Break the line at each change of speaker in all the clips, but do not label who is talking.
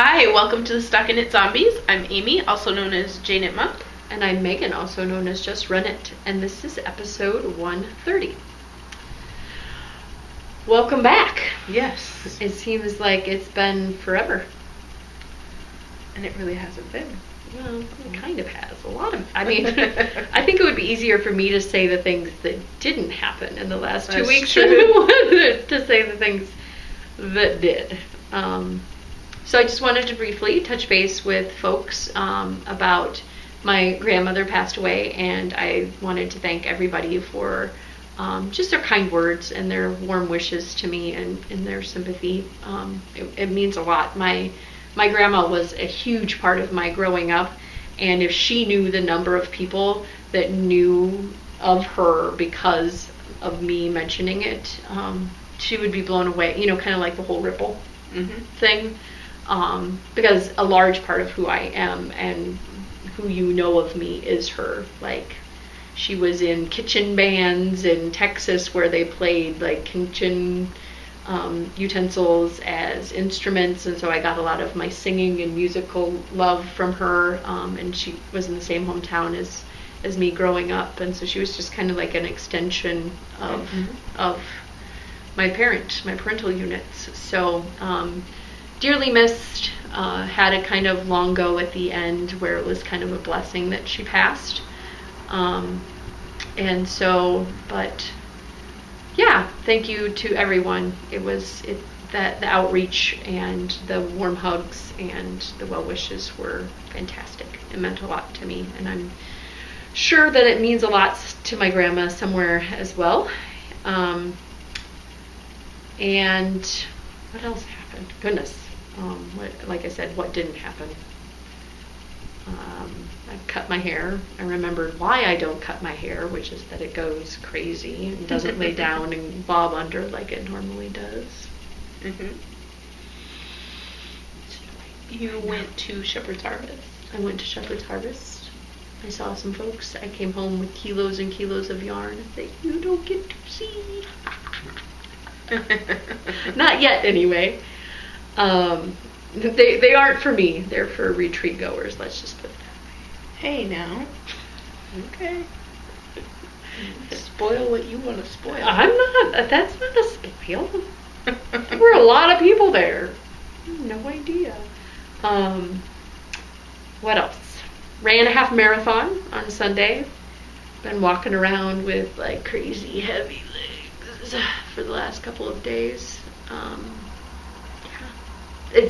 Hi, welcome to the Stuck in It Zombies. I'm Amy, also known as Janet Monk.
And I'm Megan, also known as Just Run It. And this is episode 130. Welcome back.
Yes.
It seems like it's been forever.
And it really hasn't been.
Well, it kind of has. I think it would be easier for me to say the things that didn't happen in the last 2 weeks than it was to say the things that did. So I just wanted to briefly touch base with folks about my grandmother passed away, and I wanted to thank everybody for just their kind words and their warm wishes to me and their sympathy. It means a lot. My grandma was a huge part of my growing up, and if she knew the number of people that knew of her because of me mentioning it, she would be blown away, kind of like the whole Ripple thing, because a large part of who I am and who you know of me is her. Like, she was in kitchen bands in Texas where they played like kitchen utensils as instruments, and so I got a lot of my singing and musical love from her, and she was in the same hometown as me growing up, and so she was just kind of like an extension of my parental units. So dearly missed. Had a kind of long go at the end where it was kind of a blessing that she passed, and so, but yeah, thank you to everyone. The outreach and the warm hugs and the well wishes were fantastic. It meant a lot to me, and I'm sure that it means a lot to my grandma somewhere as well. And what else happened? Goodness. Like I said, what didn't happen? I cut my hair. I remembered why I don't cut my hair, which is that it goes crazy and doesn't lay down and bob under like it normally does.
You went to Shepherd's Harvest.
I went to Shepherd's Harvest. I saw some folks. I came home with kilos and kilos of yarn that you don't get to see. Not yet, anyway. They aren't for me. They're for retreat goers. Let's just put it that way.
Hey, now. Okay. Spoil what you want to spoil.
I'm not. That's not a spoil. There were a lot of people there. No idea. What else? Ran a half marathon on Sunday. Been walking around with like crazy heavy legs for the last couple of days.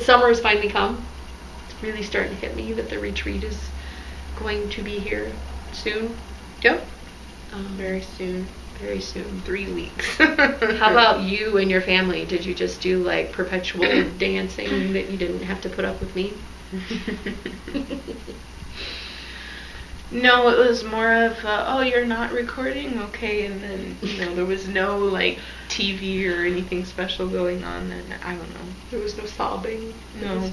Summer has finally come. It's really starting to hit me that the retreat is going to be here soon.
Yep. Very soon.
Very soon.
3 weeks.
How about you and your family? Did you just do like perpetual dancing that you didn't have to put up with me?
No, it was more of, oh, you're not recording? Okay, and then, there was no, like, TV or anything special going on, and I don't know.
There was no sobbing?
No.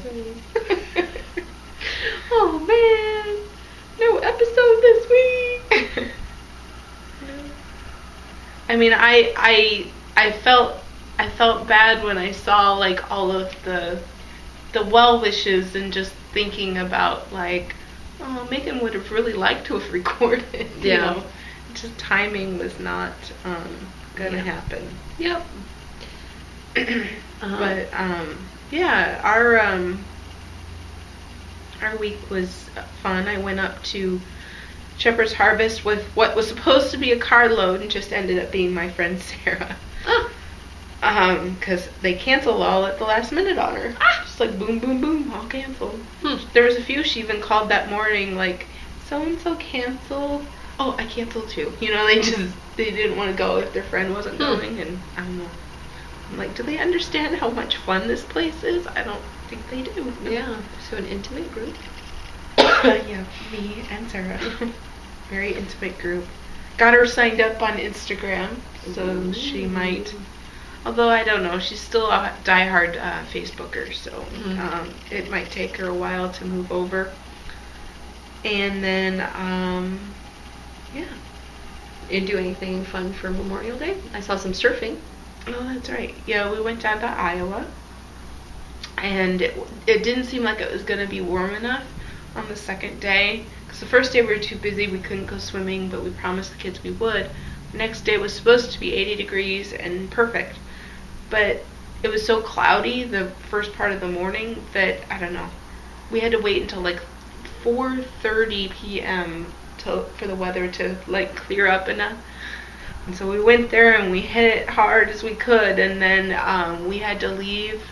Oh, man! No episode this week!
I mean, I felt bad when I saw, like, all of the well wishes and just thinking about, like, oh, Megan would have really liked to have recorded.
Yeah.
Just timing was not gonna happen.
Yep.
But yeah, our week was fun. I went up to Shepherd's Harvest with what was supposed to be a carload and just ended up being my friend Sarah.
Oh.
Because they canceled all at the last minute on her. Just like boom, boom, boom, all canceled. There was a few she even called that morning, like, so-and-so canceled. Oh, I canceled too. They didn't want to go if their friend wasn't going, and I don't know. I'm like, do they understand how much fun this place is? I don't think they do.
Yeah, so an intimate group.
Yeah, me and Sarah. Very intimate group. Got her signed up on Instagram, so she might... Although, I don't know, she's still a diehard Facebooker, so it might take her a while to move over. And then, yeah.
You do anything fun for Memorial Day? I saw some surfing.
Oh, that's right. Yeah, we went down to Iowa. and it didn't seem like it was going to be warm enough on the second day. Because the first day we were too busy, we couldn't go swimming, but we promised the kids we would. The next day was supposed to be 80 degrees and perfect. But it was so cloudy the first part of the morning that, I don't know, we had to wait until like 4:30 p.m. for the weather to like clear up enough. And so we went there and we hit it hard as we could, and then we had to leave.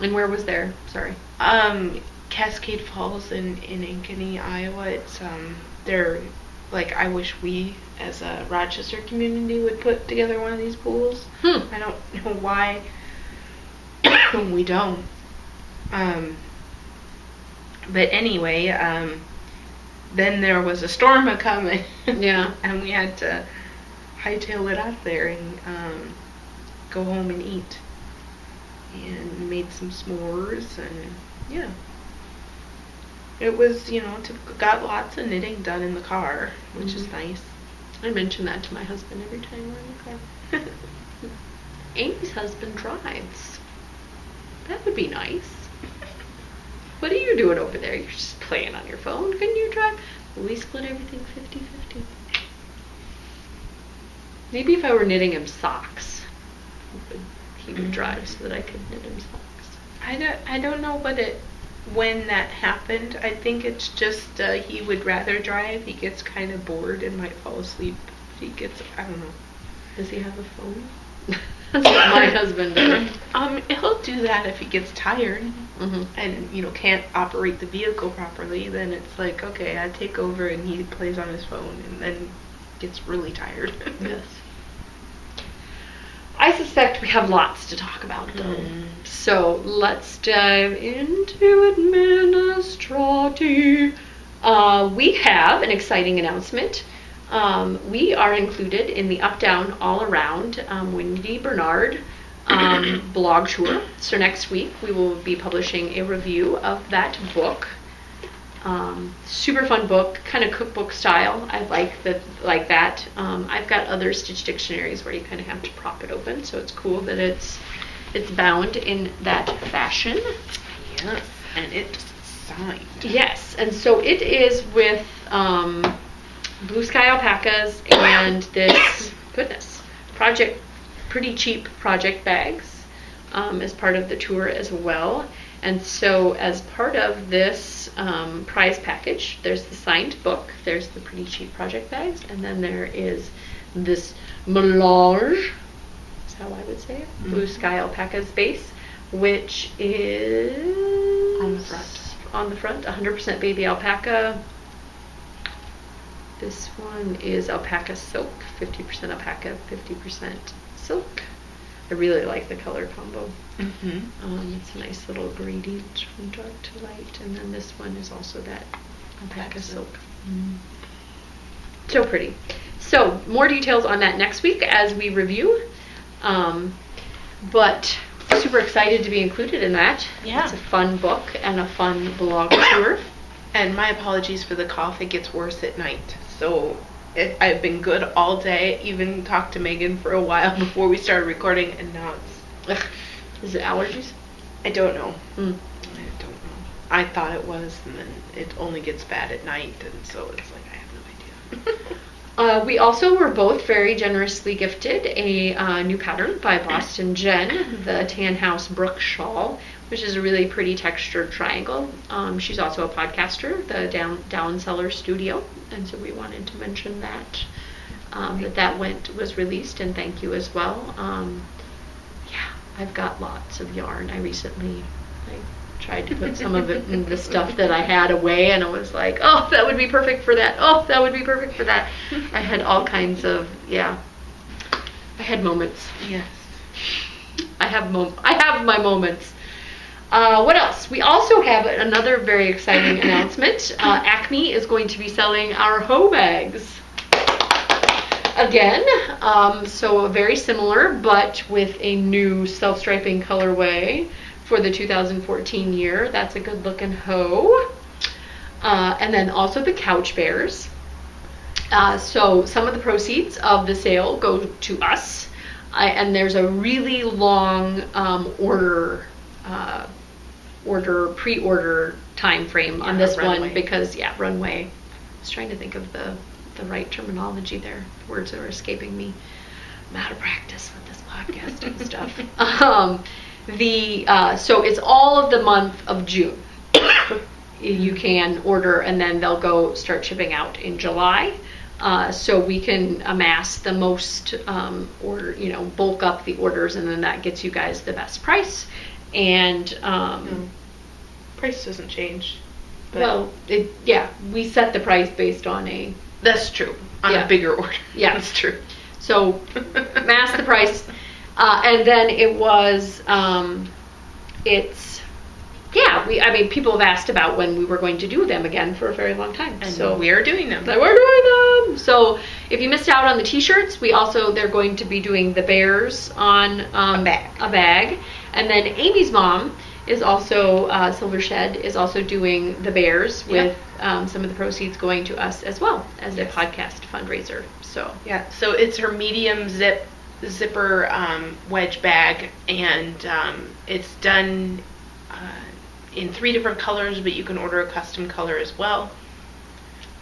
And where was there? Sorry.
Cascade Falls in Ankeny, Iowa. It's they're like, I wish we as a Rochester community would put together one of these pools. I don't know why we don't. But anyway, then there was a storm a-coming.
Yeah.
And we had to hightail it out there and go home and eat. And made some s'mores, and yeah. It was, got lots of knitting done in the car, which is nice.
I mention that to my husband every time we're in the car. Amy's husband drives. That would be nice. What are you doing over there? You're just playing on your phone. Couldn't you drive? We split everything 50-50. Maybe if I were knitting him socks, he would drive so that I could knit him socks.
I don't know when that happened. I think it's just he would rather drive. He gets kind of bored and might fall asleep. I don't know.
Does he have a phone? That's what my husband does.
He'll do that if he gets tired and can't operate the vehicle properly. Then it's like, okay, I take over, and he plays on his phone, and then gets really tired.
Yes. I suspect we have lots to talk about, though. So let's dive into Administrati. We have an exciting announcement. We are included in the Up Down All Around Wendy Bernard blog tour. So next week we will be publishing a review of that book. Super fun book, kind of cookbook style. I like that. I've got other Stitch dictionaries where you kind of have to prop it open, so it's cool that it's bound in that fashion.
Yes, and it's signed.
Yes, and so it is with Blue Sky Alpacas and this Pretty Cheap project bags as part of the tour as well. And so as part of this prize package, there's the signed book, there's the Pretty Cheap project bags, and then there is this melange, is how I would say it, Blue Sky Alpacas base, which is on the front, 100% baby alpaca. This one is alpaca silk, 50% alpaca, 50% silk. I really like the color combo. It's a nice little gradient from dark to light, and then this one is also that alpaca silk. So pretty. So more details on that next week as we review. But super excited to be included in that.
Yeah.
It's a fun book and a fun blog tour.
And my apologies for the cough. It gets worse at night. So I've been good all day. Even talked to Megan for a while before we started recording, and now it's...
Is it allergies?
I don't know. I don't know. I thought it was, and then it only gets bad at night, and so it's like I have no idea.
We also were both very generously gifted a new pattern by Boston Jen, the Tan House Brook shawl, which is a really pretty textured triangle. She's also a podcaster, the Down Cellar Studio, and so we wanted to mention that was released, and thank you as well. I've got lots of yarn. I tried to put some of it in the stuff that I had away, and I was like, oh, that would be perfect for that. Oh, that would be perfect for that. I had all kinds of, I had moments.
Yes.
I have my moments. What else? We also have another very exciting announcement. Acme is going to be selling our hoe bags again. So very similar, but with a new self-striping colorway for the 2014 year. That's a good looking hoe. And then also the Couch Bears. So some of the proceeds of the sale go to us. And there's a really long order pre-order time frame on
Yeah,
this
runway.
one because runway. I was trying to think of the right terminology there. Words are escaping me. I'm out of practice with this podcasting stuff. So it's all of the month of June. You can order, and then they'll start shipping out in July. So we can amass the most bulk up the orders, and then that gets you guys the best price. And
price doesn't change. But
well, we set the price based on a.
That's true. On a bigger order.
Yeah,
that's true.
So mass the price, and then it was people have asked about when we were going to do them again for a very long time.
And
so
we're doing them.
We're doing them. So if you missed out on the t-shirts, they're going to be doing the bears on a bag. And then Amy's mom is also, Silver Shed, is also doing the bears with some of the proceeds going to us as well as a podcast fundraiser. So
so it's her medium zipper wedge bag, and it's done in 3 different colors, but you can order a custom color as well.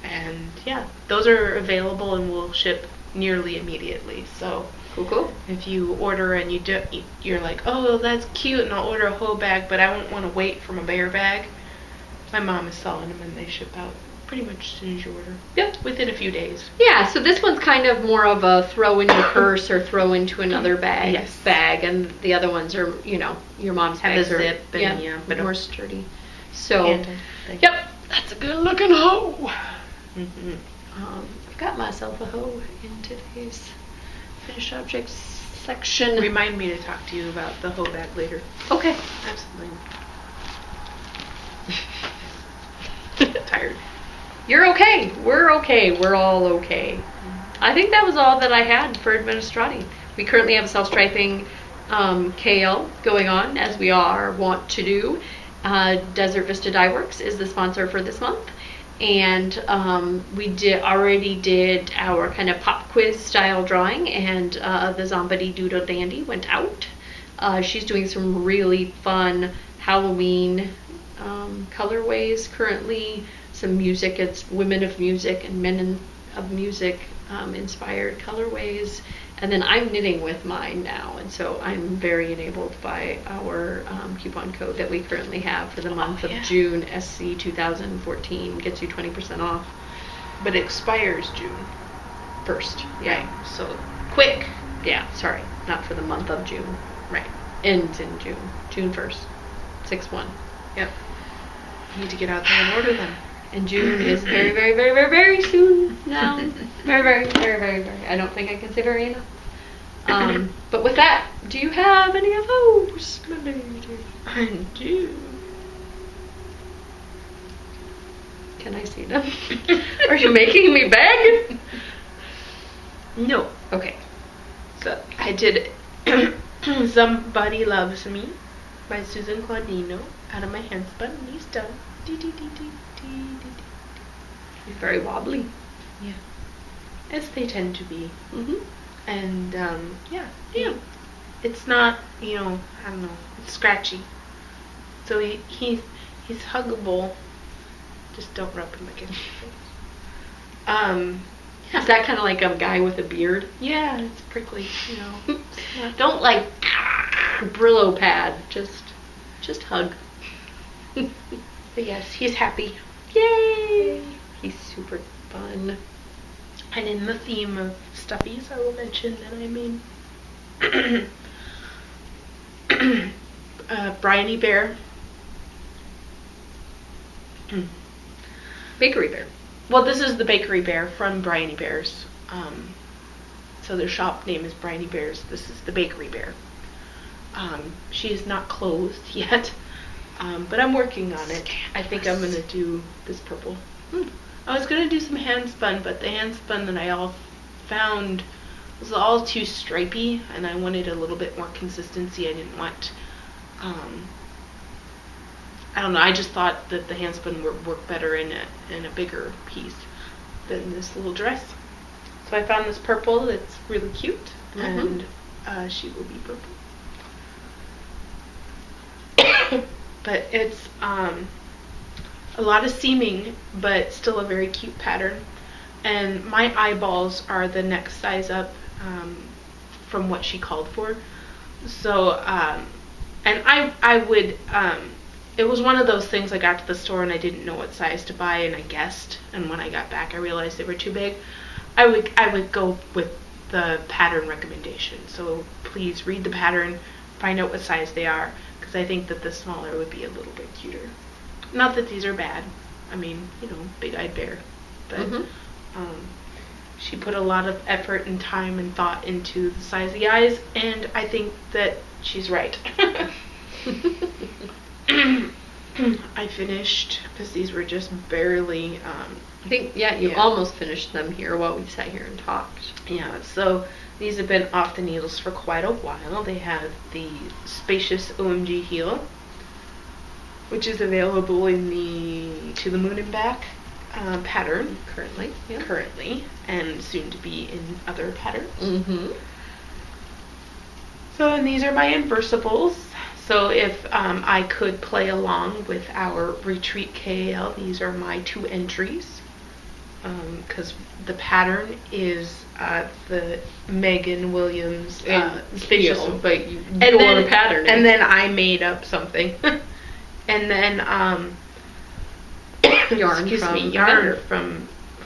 And those are available and will ship nearly immediately. So
cool.
If you order and you're like, oh, that's cute, and I'll order a hoe bag, but I won't want to wait from a bear bag. My mom is selling them, and they ship out pretty much as soon as you order.
Yep.
Within a few days.
Yeah, so this one's kind of more of a throw in your purse or throw into another bag.
Yes.
And the other ones are, your mom's
have
bags
a zip
and
but
more sturdy. So,
yep,
that's a good looking hoe.
Mm-hmm.
I've got myself a hoe in today's finished objects section.
Remind me to talk to you about the hoe bag later.
Okay.
Absolutely. Tired.
You're okay. We're okay. We're all okay. Mm-hmm. I think that was all that I had for Administrati. We currently have self-striping KL going on, as we want to do. Desert Vista Dye Works is the sponsor for this month. And we already did our kind of pop quiz style drawing, and the Zombie Doodle Dandy went out. She's doing some really fun Halloween colorways currently. Some music, it's women of music and men of music inspired colorways. And then I'm knitting with mine now, and so I'm very enabled by our coupon code that we currently have for the month of June. SC 2014 gets you 20% off.
But it expires June
1st. Yeah.
Right. So quick.
Yeah, sorry. Not for the month of June.
Right.
Ends in June. June 1st. 6/1.
Yep. You need to get out there and order them.
And June is very, very, very, very, very soon now. Very, very, very, very, very. I don't think I can say very enough. But with that, do you have any of those?
I do.
Can I see them? Are you making me beg?
No.
Okay.
So I did Somebody Loves Me by Susan Claudino out of my handspun. He's done.
He's very wobbly.
Yeah. As they tend to be.
Mm-hmm.
And it's not, I don't know, it's scratchy. So he's huggable. Just don't rub him against your face.
Is that kind of like a guy with a beard?
Yeah, it's prickly,
Don't like Brillo pad. Just hug.
But yes, he's happy.
Yay! He's super fun.
And in the theme of stuffies, I will mention that I made Bryony Bear.
Bakery Bear.
Well, this is the Bakery Bear from Bryony Bears. So their shop name is Bryony Bears. This is the Bakery Bear. She is not closed yet, but I'm working on it. I think I'm going to do this purple. I was going to do some hand spun, but the hand spun that I all found was all too stripy, and I wanted a little bit more consistency. I didn't want, I don't know, I just thought that the hand spun would work better in a bigger piece than this little dress. So I found this purple that's really cute, and she will be purple. but it's a lot of seaming, but still a very cute pattern. And my eyeballs are the next size up from what she called for. So, and I would, it was one of those things I got to the store and I didn't know what size to buy, and I guessed, and when I got back I realized they were too big. I would go with the pattern recommendation. So please read the pattern, find out what size they are, because I think that the smaller would be a little bit cuter. Not that these are bad. I mean, big-eyed bear. But she put a lot of effort and time and thought into the size of the eyes, and I think that she's right. I finished, because these were just barely...
I think, you almost finished them here while we sat here and talked.
Yeah, so these have been off the needles for quite a while. They have the Spacious OMG heel, which is available in the To the Moon and Back pattern
currently,
and soon to be in other patterns.
Mm-hmm.
So, and these are my inversibles. So if I could play along with our Retreat KAL, these are my 2 entries. Because the pattern is the Megan Williams Spacious,
but you go on a pattern.
And then I made up something. And then yarn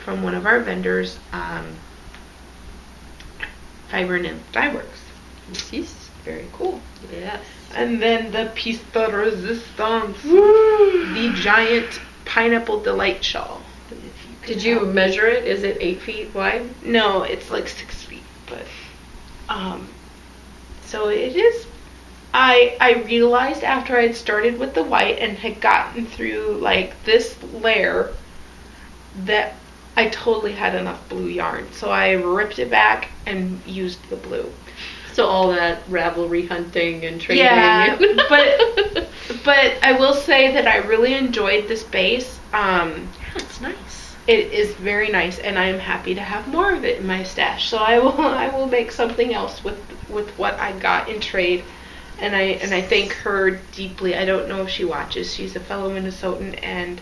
from one of our vendors, Fiber Nymph Dye Works.
This is very cool. Yes.
And then the piece de resistance, the giant Pineapple Delight shawl.
Did you measure it? Is it 8 feet wide?
No, it's like 6 feet, but so it is. I realized after I'd started with the white and had gotten through like this layer that I totally had enough blue yarn, so I ripped it back and used the blue.
So all that Ravelry hunting and trading.
Yeah, but I will say that I really enjoyed this base.
It's nice.
It is very nice, and I am happy to have more of it in my stash. So I will make something else with what I got in trade, and I thank her deeply. I don't know if she watches. She's a fellow Minnesotan, and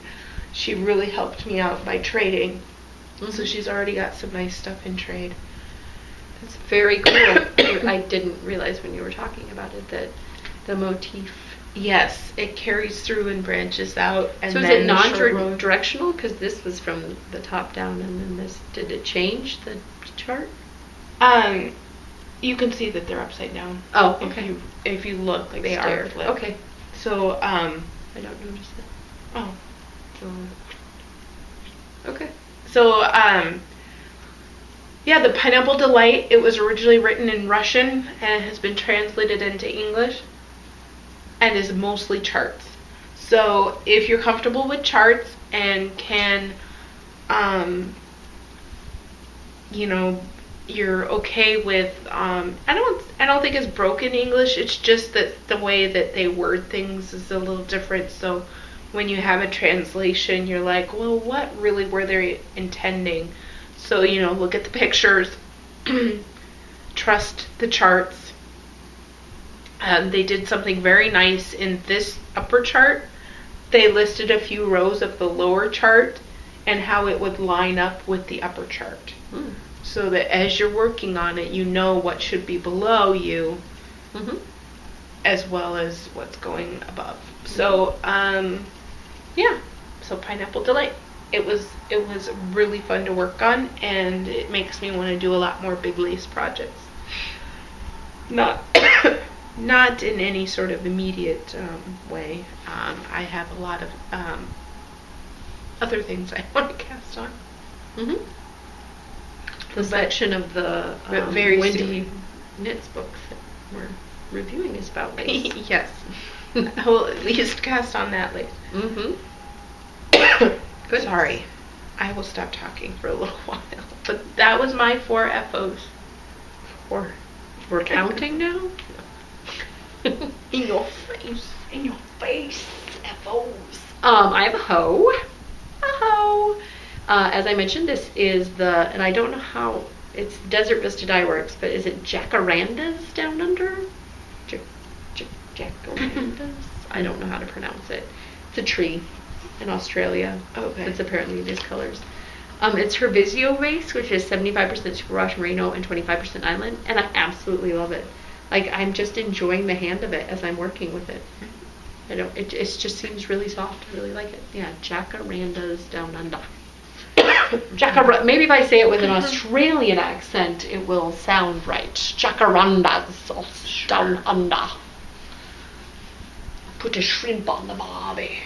she really helped me out by trading. Mm-hmm. So she's already got some nice stuff in trade.
That's very cool. I didn't realize when you were talking about it that the motif.
Yes, it carries through and branches out. And
so is it non-directional? Because this was from the top down, and then this. Did it change the chart?
You can see that they're upside down.
Oh, okay.
If you look, like they are flipped.
Okay.
So
I don't notice that.
Oh.
Okay.
So yeah, the Pineapple Delight. It was originally written in Russian and has been translated into English. And is mostly charts. So if you're comfortable with charts and can, you're okay with, I don't think it's broken English. It's just that the way that they word things is a little different. So when you have a translation, you're like, well, what really were they intending? So, look at the pictures, trust the charts. They did something very nice in this upper chart. They listed a few rows of the lower chart and how it would line up with the upper chart. So that as you're working on it, you know what should be below you, as well as what's going above. So, so Pineapple Delight. It was really fun to work on, and it makes me want to do a lot more big lace projects. Not in any sort of immediate way. I have a lot of other things I want to cast on.
The section of the
very
Wendy Knits books that we're reviewing is about lace.
Yes. I will at least cast on that lace.
Good.
Sorry. I will stop talking for a little while. But that was my 4 FOs. 4.
We're counting now?
In your face, FOs.
I have a hoe. As I mentioned, this is and I don't know how, it's Desert Vista Dye Works, but is it Jacarandas Down Under? Jacarandas? I don't know how to pronounce it. It's a tree in Australia.
Okay.
It's apparently these colors. It's her Visio vase, which is 75% superwash merino and 25% island, and I absolutely love it. Like, I'm just enjoying the hand of it as I'm working with it. It just seems really soft. I really like it. Yeah, Jacarandas Down Under. Maybe if I say it with an Australian accent, it will sound right. Jacarandas Down Under. Put a shrimp on the barbie.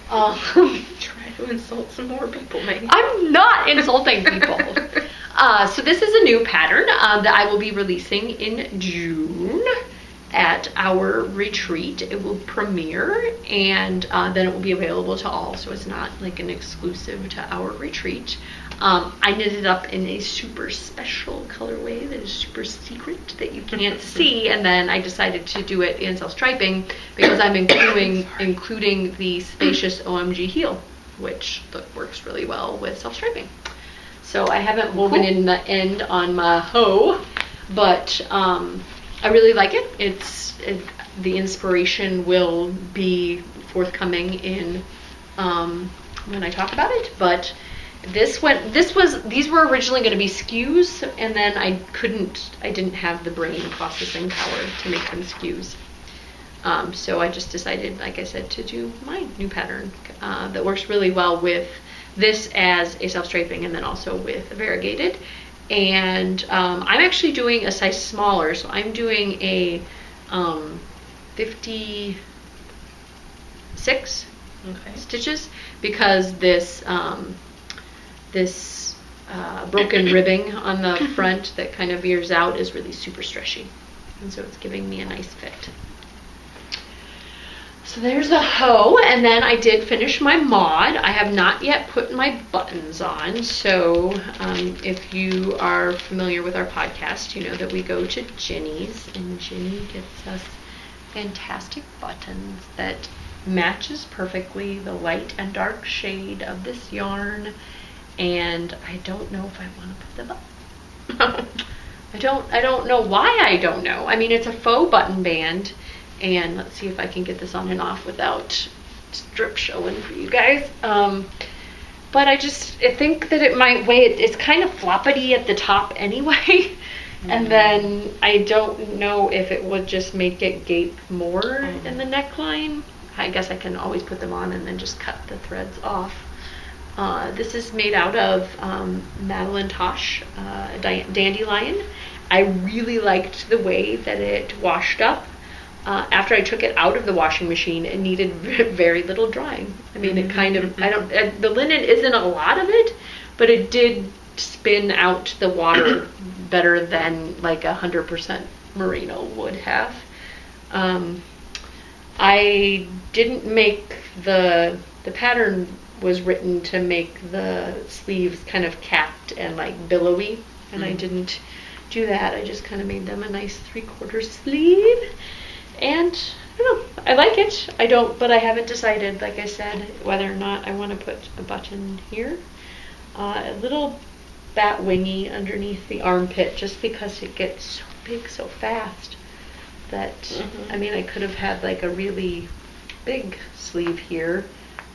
Try to insult some more people, maybe.
I'm not insulting people. So this is a new pattern that I will be releasing in June at our retreat. It will premiere, and then it will be available to all, so it's not like an exclusive to our retreat. I knit it up in a super special colorway that is super secret that you can't see, and then I decided to do it in self-striping because I'm including the Spacious OMG heel, which works really well with self-striping. So I haven't woven in the end on my hoe, but I really like it. The inspiration will be forthcoming in when I talk about it, but these were originally going to be skews, and then I didn't have the brain processing power to make them skews. So I just decided, like I said, to do my new pattern that works really well with this as a self-striping and then also with variegated. And I'm actually doing a size smaller, so I'm doing a 56 stitches because this broken ribbing on the front that kind of veers out is really super stretchy, and so it's giving me a nice fit. So there's a hoe, and then I did finish my mod. I have not yet put my buttons on, so if you are familiar with our podcast, you know that we go to Jenny's, and Jenny gets us fantastic buttons that matches perfectly the light and dark shade of this yarn, and I don't know if I want to put them up. I don't know why I don't know. I mean, it's a faux button band, and let's see if I can get this on and off without strip showing for you guys. But I think that it might weigh, it's kind of floppity at the top anyway. And then I don't know if it would just make it gape more in the neckline. I guess I can always put them on and then just cut the threads off. This is made out of Madeline Tosh Dandelion. I really liked the way that it washed up. After I took it out of the washing machine, it needed very little drying. I mean, it kind of, the linen isn't a lot of it, but it did spin out the water better than like 100% merino would have. I didn't make the pattern was written to make the sleeves kind of capped and like billowy, and I didn't do that. I just kind of made them a nice 3/4 sleeve. And I don't know, I like it. But I haven't decided, like I said, whether or not I want to put a button here. A little bat wingy underneath the armpit, just because it gets so big so fast that, I mean, I could have had like a really big sleeve here,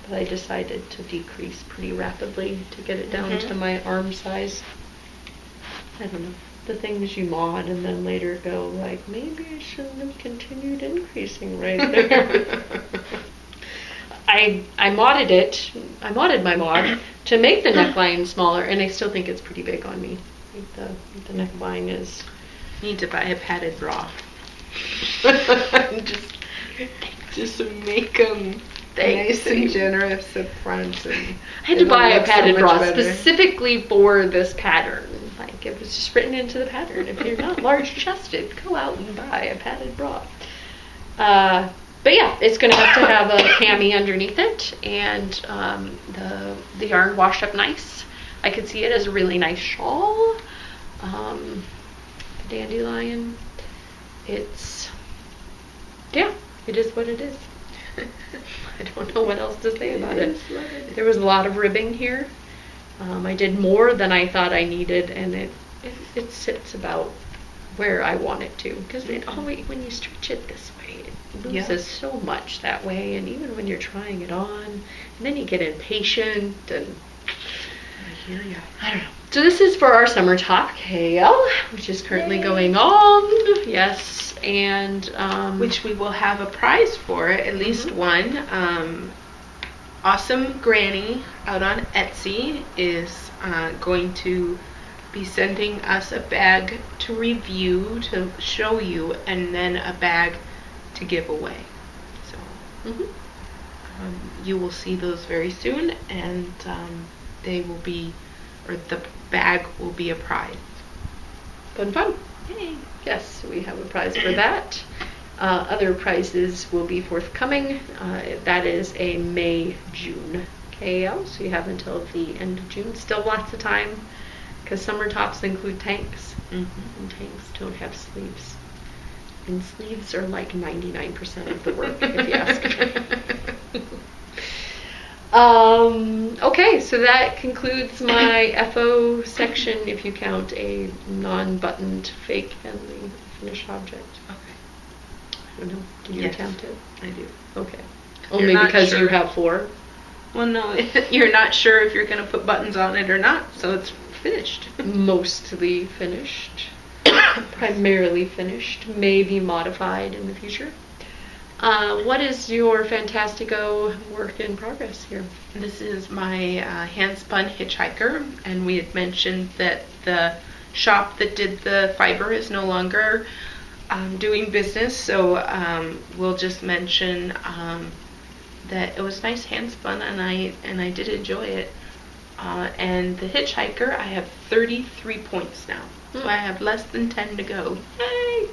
but I decided to decrease pretty rapidly to get it down to my arm size. I don't know. The things you mod and then later go like, maybe I shouldn't have continued increasing right there. I modded my mod to make the neckline smaller, and I still think it's pretty big on me. I think the neckline is...
Need to buy a padded bra. just to make them nice and generous up front. And
I had to buy a padded bra specifically for this pattern. Like, it was just written into the pattern. If you're not large chested, go out and buy a padded bra. But yeah, it's going to have a cami underneath it, and the yarn washed up nice. I could see it as a really nice shawl. The dandelion. It is what it is. I don't know what else to say about it. There was a lot of ribbing here. I did more than I thought I needed, and it sits about where I want it to. Because when you stretch it this way, loses so much that way, and even when you're trying it on, and then you get impatient, and
I hear ya.
I don't know. So this is for our summer top KL, which is currently going on. Yes, and
which we will have a prize for, at least one. Awesome Granny out on Etsy is going to be sending us a bag to review, to show you, and then a bag to give away. So you will see those very soon, and they will be, or the bag will be a prize.
Fun. Yay. Yes, we have a prize for that. Other prizes will be forthcoming. That is a May-June KL, so you have until the end of June. Still lots of time, because summer tops include tanks, and tanks don't have sleeves. And sleeves are like 99% of the work, if you ask me. Okay, so that concludes my FO section, if you count a non-buttoned fake Henley finished object.
Okay.
I don't know. Do you count it?
I do.
Okay. Only because you have 4?
Well, no, you're not sure if you're going to put buttons on it or not, so it's finished.
Mostly finished. Primarily finished. Maybe modified in the future. What is your Fantastico work in progress here?
This is my hand-spun hitchhiker, and we had mentioned that the shop that did the fiber is no longer doing business, so we'll just mention that it was nice hand-spun, and I did enjoy it. And the hitchhiker, I have 33 points now, so I have less than 10 to go. Yay!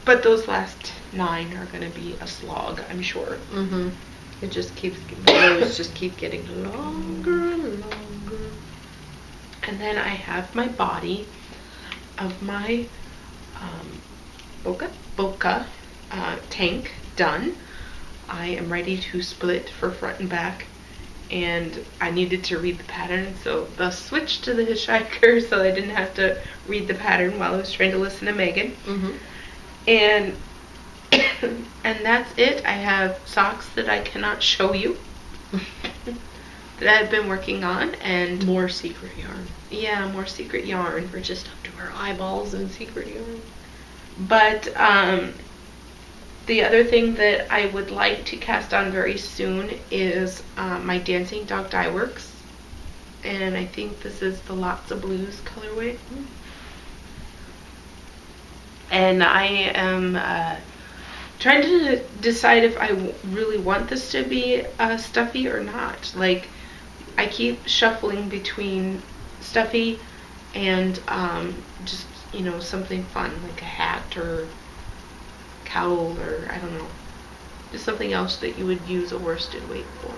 But those last 9 are going to be a slog, I'm sure.
It just keeps, the rows just keep getting longer and longer.
And then I have my body of my Boca tank done. I am ready to split for front and back, and I needed to read the pattern, so thus switched to the hitchhiker so I didn't have to read the pattern while I was trying to listen to Megan. And and that's it. I have socks that I cannot show you that I've been working on, and
more secret yarn.
Yeah, more secret yarn.
We're just up to our eyeballs in secret yarn.
But the other thing that I would like to cast on very soon is my Dancing Dog Dye Works, and I think this is the Lots of Blues colorway. And I am trying to decide if I really want this to be stuffy or not. Like, I keep shuffling between stuffy and just, you know, something fun, like a hat or cowl, or I don't know, just something else that you would use a worsted weight for.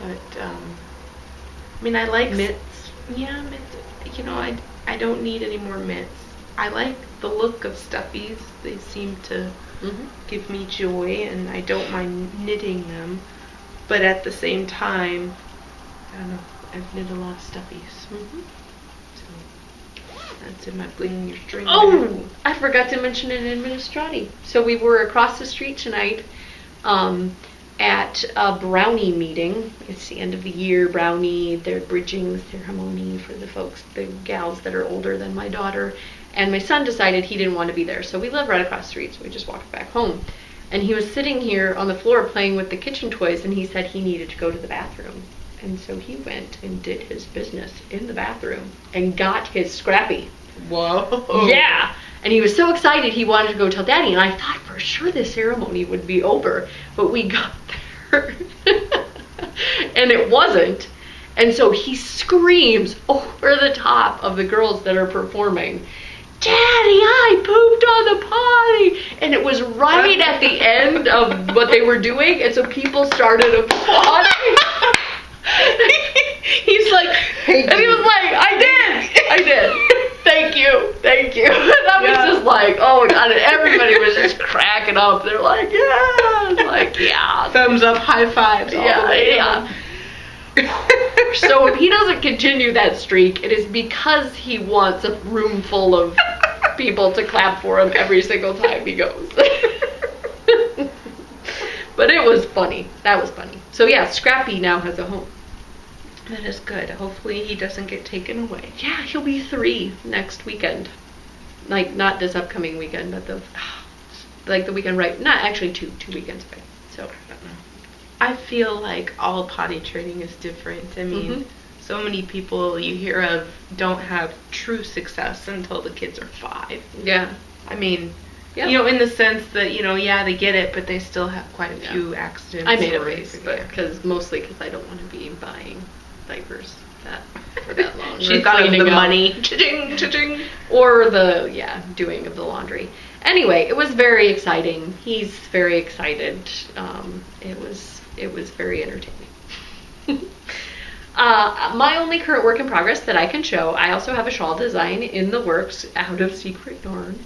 But I mean, I like
mitts.
Yeah, mitts. You know, I don't need any more mitts. I like the look of stuffies. They seem to give me joy, and I don't mind knitting them. But at the same time, I don't know, I've knit a lot of stuffies. So that's in my Bling Your String.
Oh, I forgot to mention it in Administrati. So we were across the street tonight at a brownie meeting. It's the end of the year brownie, their bridging ceremony for the folks, the gals that are older than my daughter. And my son decided he didn't want to be there. So we live right across the street, so we just walked back home. And he was sitting here on the floor playing with the kitchen toys, and he said he needed to go to the bathroom. And so he went and did his business in the bathroom and got his Scrappy.
Whoa.
Yeah. And he was so excited he wanted to go tell Daddy. And I thought for sure the ceremony would be over. But we got there. And it wasn't. And so he screams over the top of the girls that are performing, Daddy, I pooped on the potty! And it was right at the end of what they were doing, and so people started applauding.
He's like,
and he was like, I did. Thank you. And I was just like, oh my God, and everybody was just cracking up. They're like, yeah. Like, yeah.
Thumbs up, high fives.
Yeah. So if he doesn't continue that streak, it is because he wants a room full of people to clap for him every single time he goes. But it was funny. That was funny. So yeah, Scrappy now has a home.
That is good. Hopefully he doesn't get taken away.
Yeah, he'll be 3 next weekend. Like, not this upcoming weekend, but the weekend right, not actually 2 weekends away. So
I feel like all potty training is different. I mean, so many people you hear of don't have true success until the kids are 5.
Yeah.
I mean, in the sense that, they get it, but they still have quite a few accidents.
I made a race, mostly because I don't want to be buying diapers for that long.
She thought of the money. Cha-ching, cha-ching.
Or doing of the laundry. Anyway, it was very exciting. He's very excited. It was very entertaining. My only current work in progress that I can show, I also have a shawl design in the works out of Secret Yarn.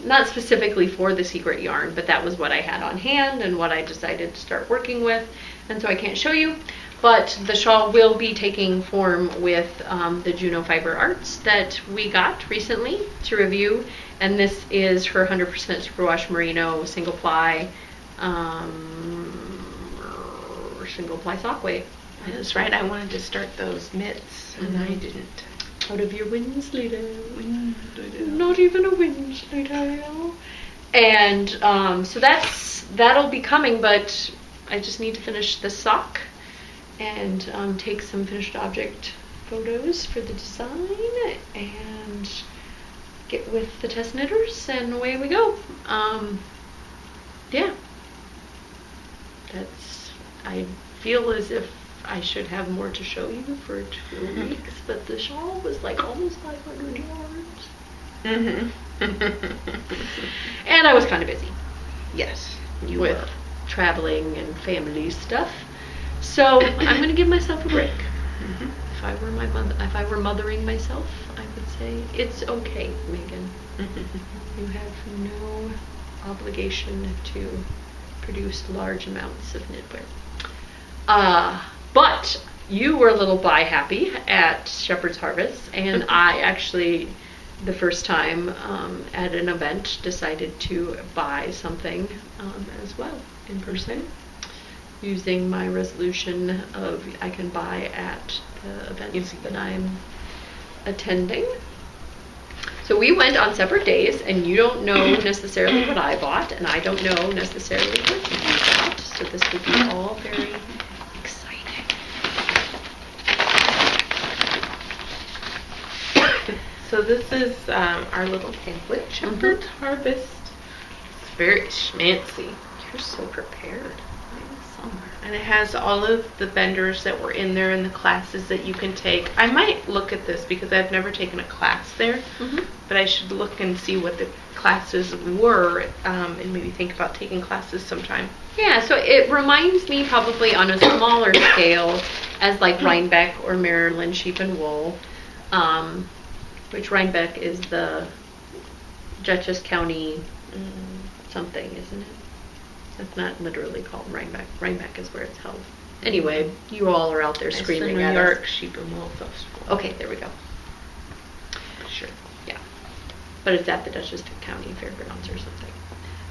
Not specifically for the Secret Yarn, but that was what I had on hand and what I decided to start working with, and so I can't show you. But the shawl will be taking form with the Juno Fiber Arts that we got recently to review, and this is her 100% superwash merino single ply sock weight.
That's right. I wanted to start those mitts, and I didn't.
Out of your Winsleydale. Not even a Winsleydale. And so that'll be coming, but I just need to finish the sock and take some finished object photos for the design and get with the test knitters, and away we go. I feel as if I should have more to show you for 2 weeks, but the shawl was like almost 500 yards. And I was kind of busy.
Yes,
you with were. Traveling and family stuff. So I'm going to give myself a break. If I were mothering myself, I would say it's okay, Megan. You have no obligation to produce large amounts of knitwear. But you were a little buy happy at Shepherd's Harvest, and I actually, the first time at an event, decided to buy something as well in person, using my resolution of I can buy at the events that I'm attending. So we went on separate days, and you don't know necessarily what I bought, and I don't know necessarily what you bought, so this would be all very exciting.
So this is our little pamphlet, Shepherd's Harvest. It's very schmancy.
You're so prepared.
And it has all of the vendors that were in there and the classes that you can take. I might look at this because I've never taken a class there, but I should look and see what the classes were, and maybe think about taking classes sometime.
Yeah, so it reminds me probably on a smaller scale as like Rhinebeck or Maryland Sheep and Wool, which Rhinebeck is the Dutchess County something, isn't it? It's not literally called Rhinebeck. Rhinebeck is where it's held. Anyway, you all are out there screaming at us.
New York Sheep and Wool Festival.
Okay, there we go.
Sure.
Yeah. But it's at the Dutchess County Fairgrounds or something.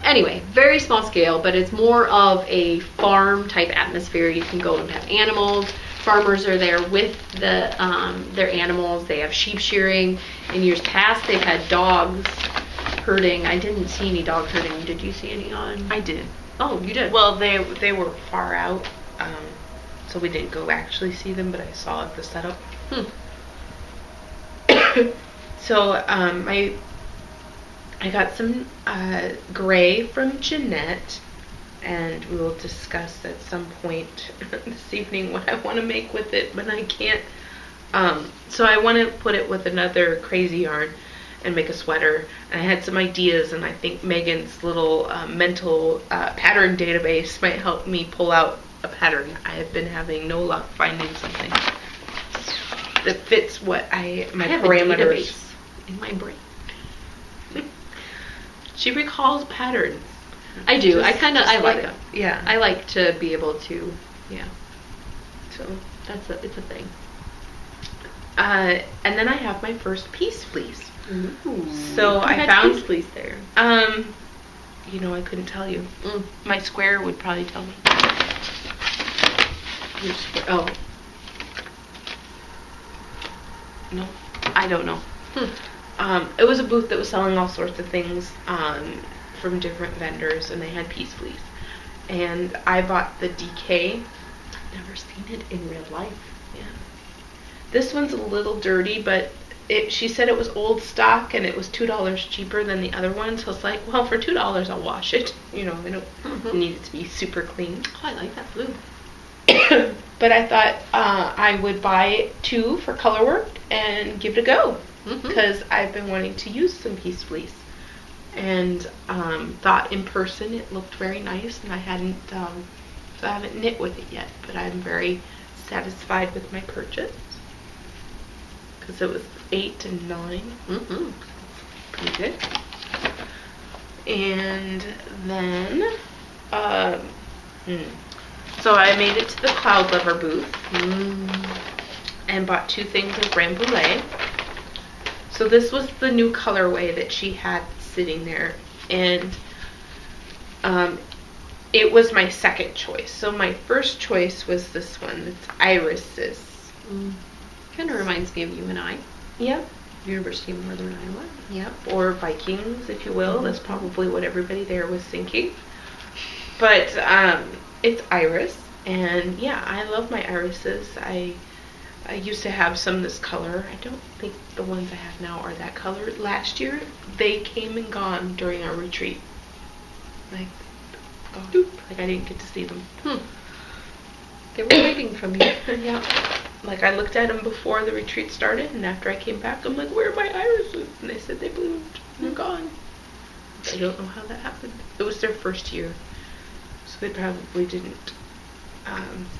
Anyway, very small scale, but it's more of a farm type atmosphere. You can go and have animals. Farmers are there with their animals. They have sheep shearing. In years past, they've had dogs herding. I didn't see any dog herding. Did you see any on?
I did.
Oh, you did?
Well, they were far out, so we didn't go actually see them, but I saw the setup. So I got some gray from Jeanette, and we will discuss at some point this evening what I want to make with it, but I can't. So I want to put it with another crazy yarn and make a sweater. And I had some ideas, and I think Megan's little mental pattern database might help me pull out a pattern. I have been having no luck finding something that fits what my parameters
in my brain.
She recalls patterns.
I do. I like them.
Yeah.
I like to be able to. Yeah. So it's a thing.
And then I have my first piece fleece.
Ooh.
So
You
I
had
found
peace fleece there.
I couldn't tell you. My square would probably tell me.
Oh.
No, I don't know. It was a booth that was selling all sorts of things from different vendors, and they had peace fleece. And I bought the DK.
I've never seen it in real life.
Yeah. This one's a little dirty, but she said it was old stock and it was $2 cheaper than the other one. So it's like, well, for $2 I'll wash it. I don't need it to be super clean.
Oh, I like that blue.
But I thought I would buy 2 for color work and give it a go, because I've been wanting to use some peace fleece, and thought in person it looked very nice, and I hadn't so I haven't knit with it yet, but I'm very satisfied with my purchase because it was $8 and $9. Pretty good. And then so I made it to the Cloud Lover booth and bought 2 things of Rambouillet. So this was the new colorway that she had sitting there, and it was my second choice. So my first choice was this one. It's Irises.
Kind of reminds me of you and I.
Yep.
University of Northern Iowa.
Yep. Or Vikings, if you will. That's probably what everybody there was thinking. But it's Iris, and yeah, I love my irises. I used to have some this color. I don't think the ones I have now are that color. Last year, they came and gone during our retreat. Like, I didn't get to see them.
They were waiting from you.
Yeah. Like, I looked at them before the retreat started, and after I came back, I'm like, where are my irises? And they said they bloomed. They're gone. I don't know how that happened. It was their first year, so they probably didn't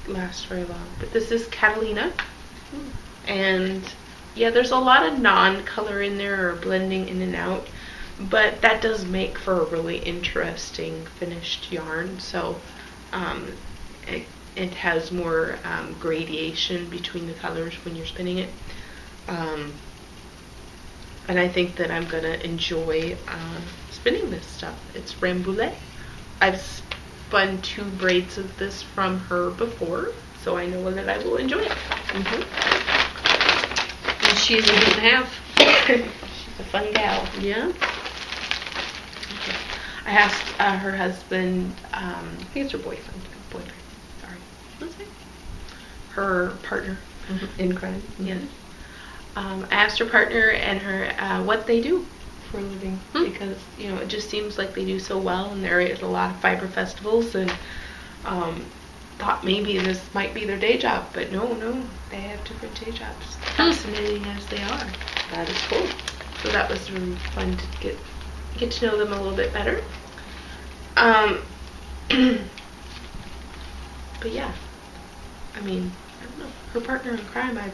last very long. But this is Catalina, and yeah, there's a lot of non-color in there, or blending in and out, but that does make for a really interesting finished yarn. So it has more gradation between the colors when you're spinning it, and I think that I'm gonna enjoy spinning this stuff. It's Rambouillet. I've spun 2 braids of this from her before, so I know that I will enjoy it.
And she's a good and a half.
She's a fun gal.
Yeah.
I asked her husband,
I think it's her boyfriend.
Sorry.
That's it.
Her partner.
In crime.
Yes. I asked her partner and her what they do for a living, because it just seems like they do so well, and there is a lot of fiber festivals, and thought maybe this might be their day job, but no, they have different day jobs. Fascinating as they are.
That is cool.
So that was really fun to get to know them a little bit better. But yeah, I mean, I don't know. Her partner in crime, I've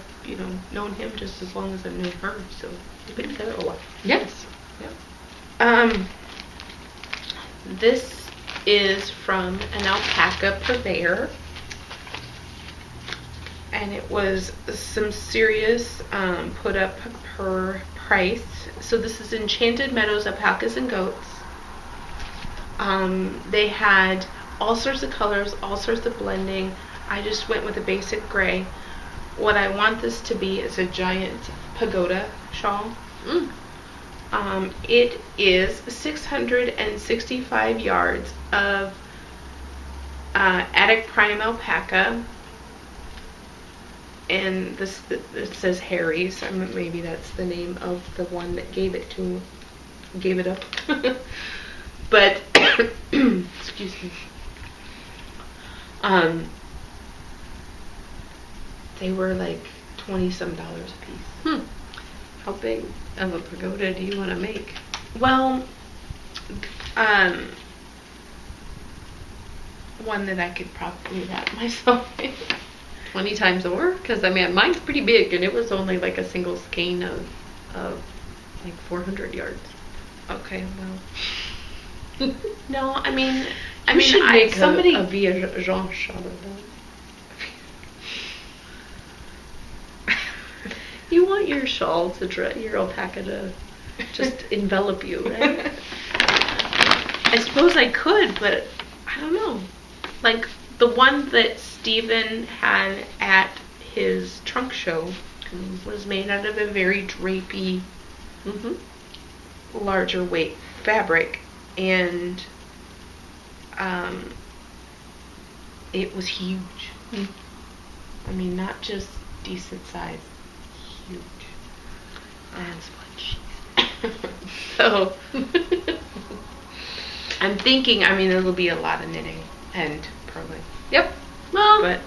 known him just as long as I've known her, so we've been together a while.
Yes.
Yep. This is from an alpaca purveyor, and it was some serious put up per price. So this is Enchanted Meadows Alpacas and Goats. They had all sorts of colors, all sorts of blending. I just went with a basic gray. What I want this to be is a giant pagoda shawl. It is 665 yards of Attic Prime alpaca, and this it says Harry's. Maybe that's the name of the one that gave it up. But excuse me. They were like $20-some a piece.
How big of a pagoda do you want to make?
Well, one that I could probably wrap myself in.
20 times over? Because mine's pretty big, and it was only like a single skein of like 400 yards.
Okay, well. No, I mean,
should make
somebody
a Via Jean shawl. You want your shawl to your alpaca to just envelop you, right?
I suppose I could, but I don't know. Like the one that Steven had at his trunk show was made out of a very drapey, larger weight fabric, and it was huge. I mean, not just decent size, huge. That's what she said. So I'm thinking, I mean, it'll be a lot of knitting and purling.
Yep. Well,
But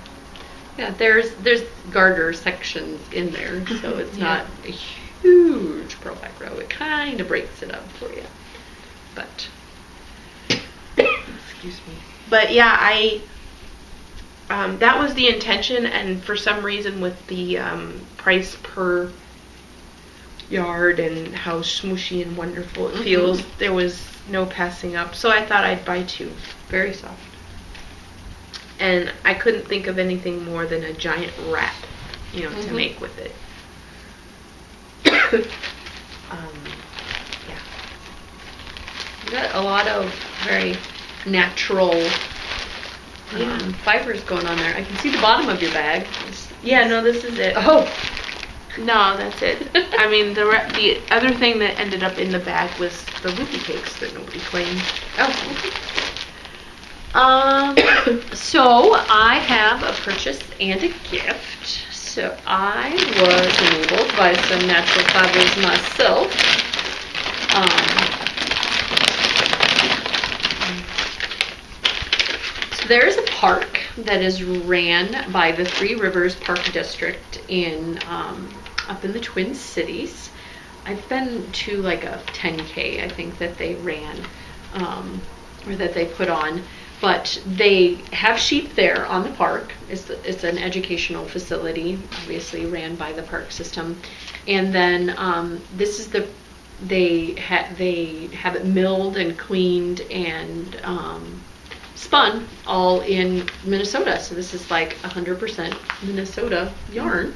yeah, there's garter sections in there, so it's not a huge purl back row. It kind of breaks it up for you. But
excuse me. But yeah, that was the intention, and for some reason with the price per yard and how smooshy and wonderful it feels, there was no passing up. So I thought I'd buy 2.
very soft.
And I couldn't think of anything more than a giant wrap, to make with it. Yeah.
You got a lot of very natural fibers going on there. I can see the bottom of your bag.
Yeah, no, this is it.
Oh.
No, that's it. I mean, the other thing that ended up in the bag was the Lucky Cakes that nobody claimed.
So I have a purchase and a gift. So I was enabled by some natural fibers myself. So there's a park that is ran by the Three Rivers Park District in up in the Twin Cities. I've been to like a 10K, I think, that they ran or that they put on. But they have sheep there on the park. It's an educational facility, obviously ran by the park system. And then this is they have it milled and cleaned and spun all in Minnesota. So this is like 100% Minnesota yarn.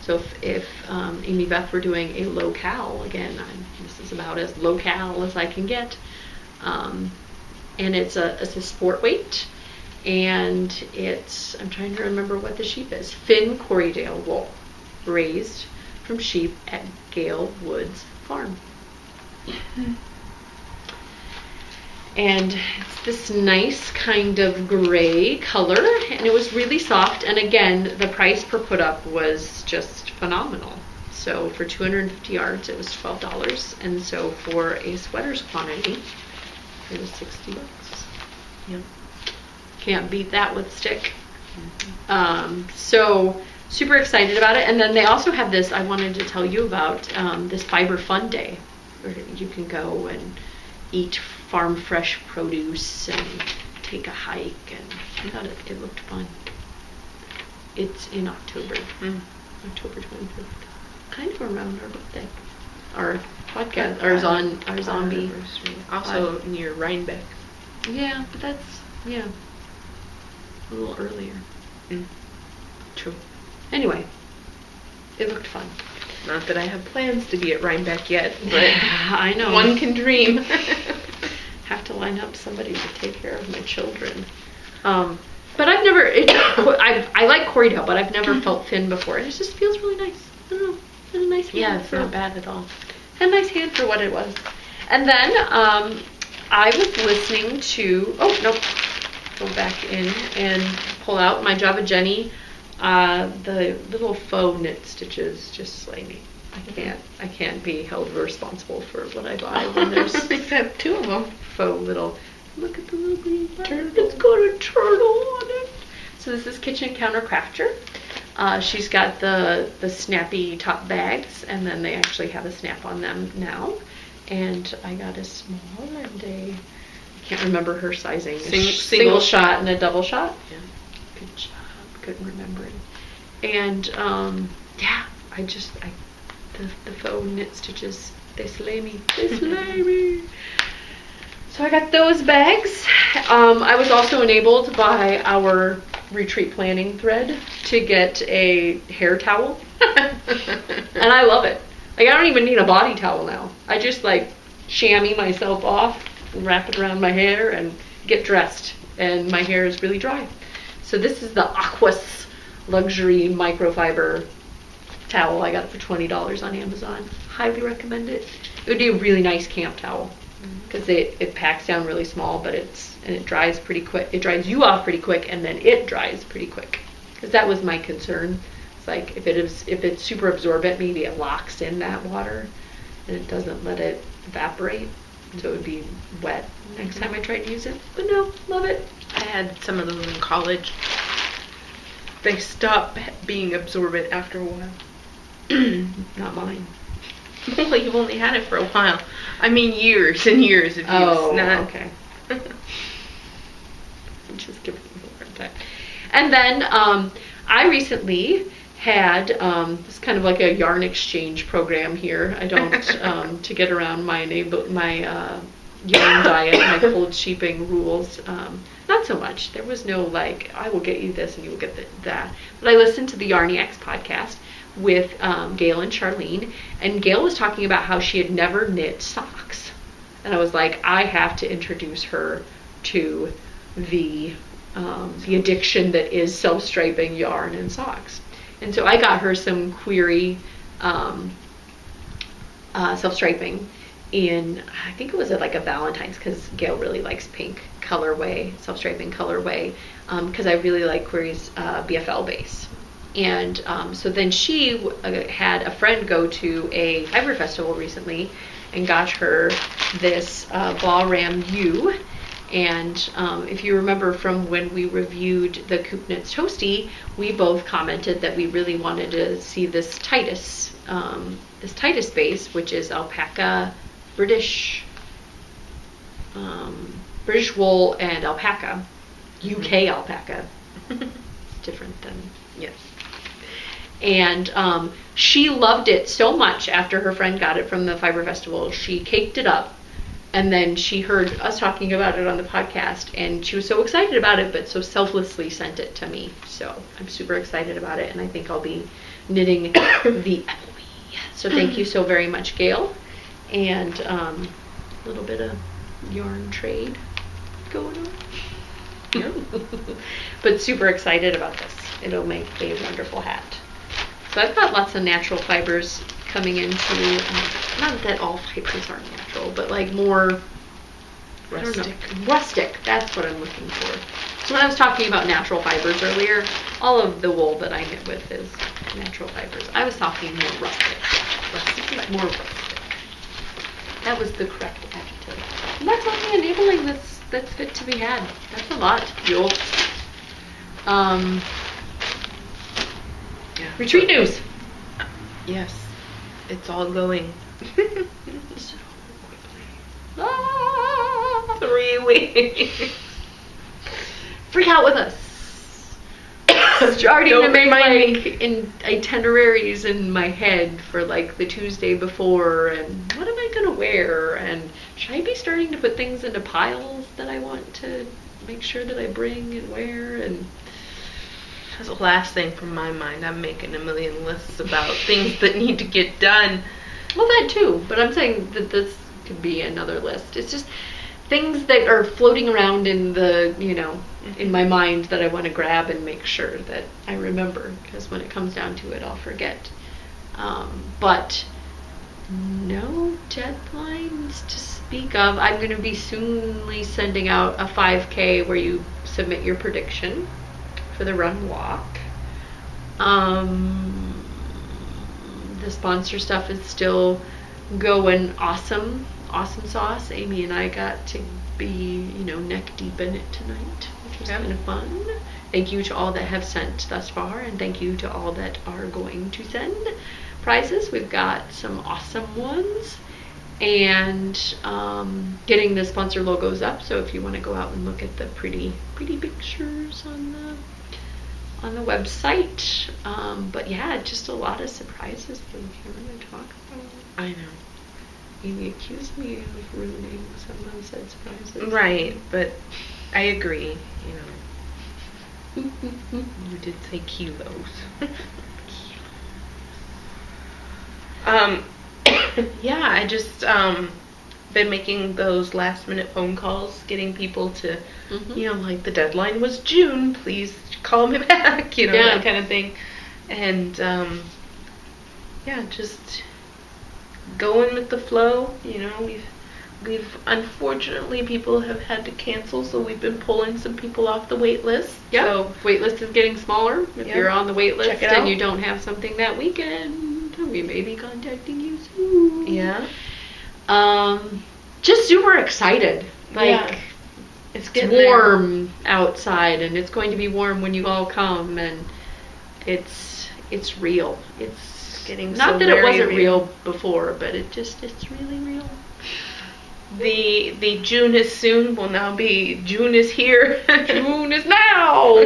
So if Amy Beth were doing a locale, again, this is about as locale as I can get. And it's a sport weight, and I'm trying to remember what the sheep is. Finn Corriedale wool, raised from sheep at Gale Woods Farm. And it's this nice kind of gray color, and it was really soft. And again, the price per put up was just phenomenal. So for 250 yards, it was $12, and so for a sweater's quantity, it was $60. Yep. Can't beat that with stick. So super excited about it. And then they also have this, I wanted to tell you about, this Fiber Fun Day, where you can go and eat farm fresh produce and take a hike, and I thought it looked fun. It's in October, October 25th, kind of around our birthday. Our podcast, our zombie.
Also near Rhinebeck.
Yeah, but that's, a little earlier.
True.
Anyway, it looked fun.
Not that I have plans to be at Rhinebeck yet, but
I know.
One can dream.
Have to line up somebody to take care of my children. But I've never, I like Corriedale, but I've never felt thin before. It just feels really nice. I don't know. It's a nice hand.
Yeah, it's not bad at all.
A nice hand for what it was. And then I was listening to, go back in and pull out my Java Jenny. The little faux knit stitches just slay me. I can't be held responsible for what I buy when there's
except 2 of them.
Faux little, look at the little green turtle. It's got a turtle on it. So this is Kitchen Counter Crafter. She's got the snappy top bags, and then they actually have a snap on them now. And I got a small and I can't remember her sizing. Single shot and a double shot.
Yeah.
Good job. Couldn't remember it. And the faux knit stitches, they slay me. They slay me. So I got those bags. I was also enabled by our retreat planning thread to get a hair towel. And I love it. Like, I don't even need a body towel now. I just, like, chamois myself off, wrap it around my hair, and get dressed. And my hair is really dry. So this is the Aquas Luxury Microfiber towel. I got it for $20 on Amazon. Highly recommend it. It would be a really nice camp towel because it packs down really small, but it dries pretty quick. It dries you off pretty quick, and then it dries pretty quick. Because that was my concern. It's like if it's super absorbent, maybe it locks in that water and it doesn't let it evaporate. So it would be wet next time I tried to use it. But no, love it.
I had some of those in college. They stop being absorbent after a while.
Not mine.
Well, you've only had it for a while. I mean, years and years of use.
Oh,
not...
okay. Just giving you a hard time. And then I recently had this kind of like a yarn exchange program here. I don't to get around my yarn diet, my cold sheeping rules. Not so much. There was no like, I will get you this and you will get that. But I listened to the Yarniacs podcast with Gail and Charlene, and Gail was talking about how she had never knit socks. And I was like, I have to introduce her to the addiction that is self-striping yarn and socks. And so I got her some Query self-striping in, I think it was like a Valentine's, because Gail really likes pink colorway, self-striping colorway, because I really like Query's BFL base. And so then she had a friend go to a fiber festival recently and got her this Ball-Ram U. And if you remember from when we reviewed the Coopnitz Toasty, we both commented that we really wanted to see this Titus base, which is alpaca, British wool and alpaca, UK alpaca. It's different than,
yes.
And she loved it so much after her friend got it from the Fiber Festival. She caked it up, and then she heard us talking about it on the podcast, and she was so excited about it, but so selflessly sent it to me. So I'm super excited about it, and I think I'll be knitting the Emily. So thank you so very much, Gail. And a little bit of yarn trade going on. But super excited about this. It'll make a wonderful hat. So I've got lots of natural fibers coming into, not that all fibers are natural, but like more
rustic.
Rustic, that's what I'm looking for. So when I was talking about natural fibers earlier, all of the wool that I knit with is natural fibers. I was talking more rustic. More rustic. That was the correct adjective. And that's only enabling that's fit to be had. That's a lot, Yule.
Yeah.
Retreat news.
Yes, it's all going.
So quickly.
3 weeks.
Freak out with us. Starting to make like itineraries in my head for like the Tuesday before, and what am I gonna wear, and should I be starting to put things into piles that I want to make sure that I bring and wear, and
that's the last thing from my mind. I'm making a million lists about things that need to get done.
Well, that too, but I'm saying that this could be another list. It's just things that are floating around in the, in my mind that I want to grab and make sure that I remember, because when it comes down to it, I'll forget. But no deadlines to speak of. I'm going to be soonly sending out a 5K where you submit your prediction for the run walk. The sponsor stuff is still going awesome sauce. Amy and I got to be, neck deep in it tonight, which was kind of fun. Thank you to all that have sent thus far, and thank you to all that are going to send prizes. We've got some awesome ones, and getting the sponsor logos up. So if you want to go out and look at the pretty pictures on the website, but yeah, just a lot of surprises that we're going to talk about.
I know.
Amy accused me of ruining some unsaid surprises.
Right, but I agree, You did say kilos. Yeah, I just been making those last minute phone calls, getting people to, like the deadline was June, please call me back, that kind of thing. And just going with the flow. We've unfortunately, people have had to cancel, so we've been pulling some people off the wait list.
Yeah,
So
wait list is getting smaller. If you're on the wait list
Check it
and
out.
you don't have something that weekend, we may be contacting you soon.
Yeah.
Just super excited.
It's
It's warm outside, and it's going to be warm when you all come, and it's real. It's
getting
not
so
that it
very
wasn't
real.
real before, but it's really real.
The June is soon will now be June is here.
June is now.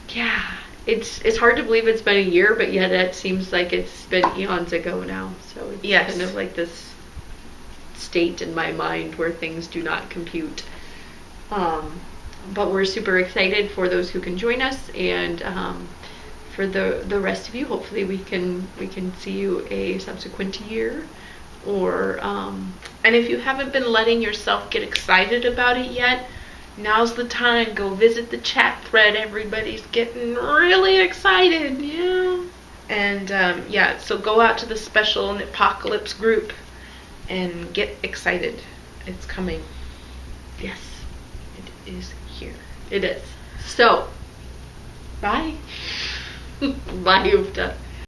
Yeah, it's hard to believe it's been a year, but yet it seems like it's been eons ago now. So it's kind of like this state in my mind where things do not compute. But we're super excited for those who can join us, and for the rest of you, hopefully we can see you a subsequent year. Or
and if you haven't been letting yourself get excited about it yet, now's the time. Go visit the chat thread. Everybody's getting really excited. Yeah. And so go out to the special Apocalypse group and get excited. It's coming.
Yes,
it is here.
It is. So,
Bye.
bye, Ufta.